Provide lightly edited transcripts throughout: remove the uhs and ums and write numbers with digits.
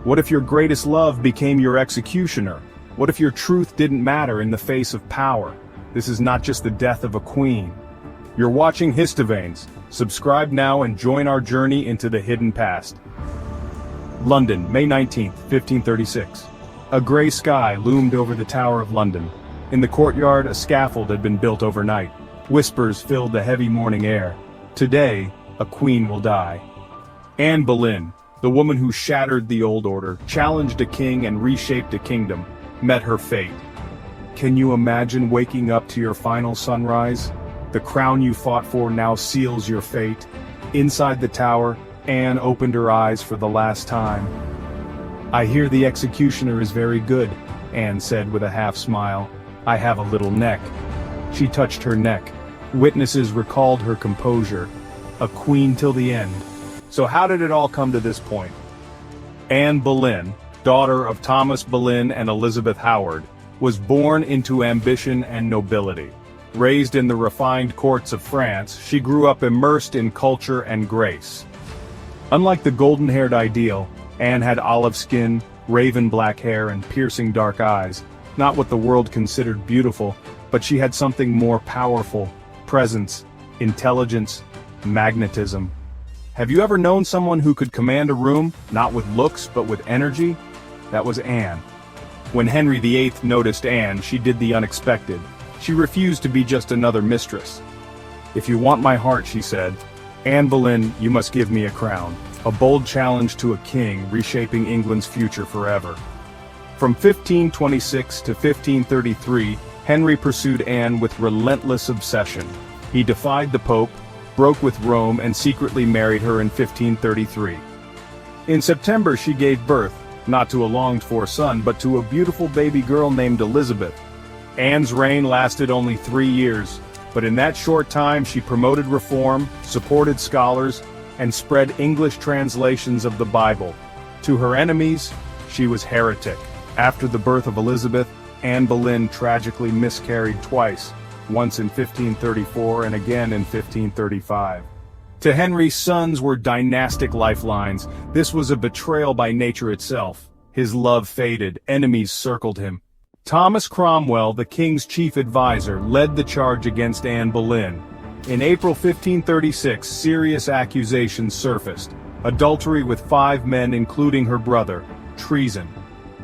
What if your greatest love became your executioner? What if your truth didn't matter in the face of power? This is not just the death of a queen. You're watching Histoveins. Subscribe now and join our journey into the hidden past. London, May 19, 1536. A grey sky loomed over the Tower of London. In the courtyard, a scaffold had been built overnight. Whispers filled the heavy morning air. Today, a queen will die. Anne Boleyn, the woman who shattered the old order, challenged a king and reshaped a kingdom, met her fate. Can you imagine waking up to your final sunrise? The crown you fought for now seals your fate. Inside the tower, Anne opened her eyes for the last time. I hear the executioner is very good, Anne said with a half smile. I have a little neck. She touched her neck. Witnesses recalled her composure. A queen till the end. So how did it all come to this point? Anne Boleyn, daughter of Thomas Boleyn and Elizabeth Howard, was born into ambition and nobility. Raised in the refined courts of France, she grew up immersed in culture and grace. Unlike the golden-haired ideal, Anne had olive skin, raven black hair and piercing dark eyes, not what the world considered beautiful, but she had something more powerful: presence, intelligence, magnetism. Have you ever known someone who could command a room, not with looks but with energy? That was Anne. When Henry VIII noticed Anne, she did the unexpected. She refused to be just another mistress. If you want my heart, she said, Anne Boleyn, you must give me a crown. A bold challenge to a king, reshaping England's future forever. From 1526 to 1533, Henry pursued Anne with relentless obsession. He defied the Pope, broke with Rome and secretly married her in 1533. In September she gave birth, not to a longed-for son but to a beautiful baby girl named Elizabeth. Anne's reign lasted only 3 years, but in that short time she promoted reform, supported scholars, and spread English translations of the Bible. To her enemies, she was heretic. After the birth of Elizabeth, Anne Boleyn tragically miscarried twice, once in 1534 and again in 1535. To Henry, sons were dynastic lifelines. This was a betrayal by nature itself. His love faded, enemies circled him. Thomas Cromwell, the king's chief advisor, led the charge against Anne Boleyn. In April 1536, serious accusations surfaced. Adultery with 5 men including her brother. Treason.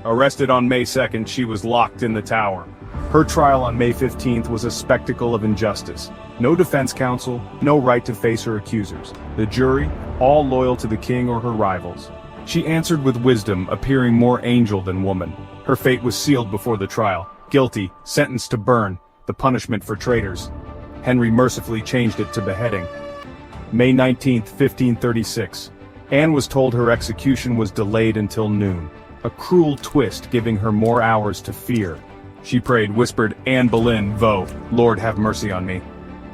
Arrested on May 2nd, she was locked in the Tower. Her trial on May 15th was a spectacle of injustice. No defense counsel, no right to face her accusers. The jury, all loyal to the king or her rivals. She answered with wisdom, appearing more angel than woman. Her fate was sealed before the trial. Guilty, sentenced to burn, the punishment for traitors. Henry mercifully changed it to beheading. May 19, 1536. Anne was told her execution was delayed until noon. A cruel twist giving her more hours to fear. She prayed, whispered, Anne Boleyn, Vo, Lord have mercy on me.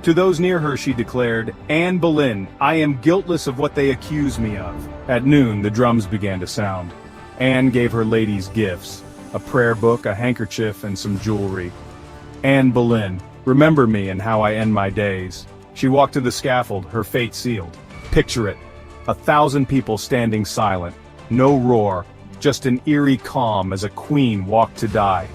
To those near her she declared, Anne Boleyn, I am guiltless of what they accuse me of. At noon the drums began to sound. Anne gave her ladies gifts, a prayer book, a handkerchief, and some jewelry. Anne Boleyn, remember me and how I end my days. She walked to the scaffold, her fate sealed. Picture it, 1,000 people standing silent, no roar, just an eerie calm as a queen walked to die.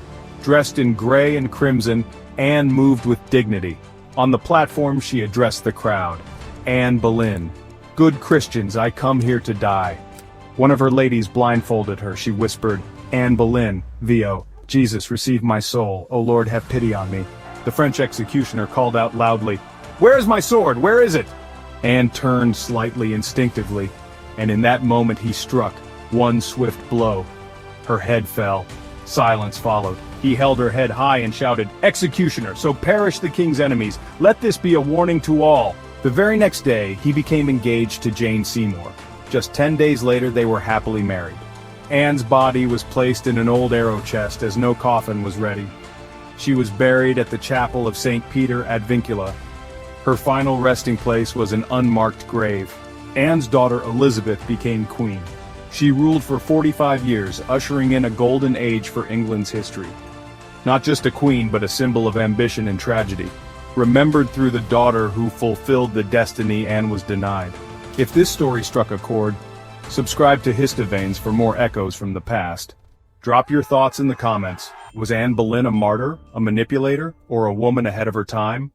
Dressed in gray and crimson, Anne moved with dignity. On the platform she addressed the crowd. Anne Boleyn, good Christians, I come here to die. One of her ladies blindfolded her. She whispered, Anne Boleyn, Vio, Jesus receive my soul, O Lord have pity on me. The French executioner called out loudly, Where is my sword, where is it? Anne turned slightly instinctively, and in that moment he struck, one swift blow. Her head fell. Silence followed. He held her head high and shouted, Executioner, so perish the king's enemies. Let this be a warning to all. The very next day, he became engaged to Jane Seymour. Just 10 days later, they were happily married. Anne's body was placed in an old arrow chest as no coffin was ready. She was buried at the chapel of St. Peter ad Vincula. Her final resting place was an unmarked grave. Anne's daughter Elizabeth became queen. She ruled for 45 years, ushering in a golden age for England's history. Not just a queen, but a symbol of ambition and tragedy. Remembered through the daughter who fulfilled the destiny Anne was denied. If this story struck a chord, Subscribe to Histoveins for more echoes from the past. Drop your thoughts in the comments. Was Anne Boleyn a martyr, a manipulator, or a woman ahead of her time?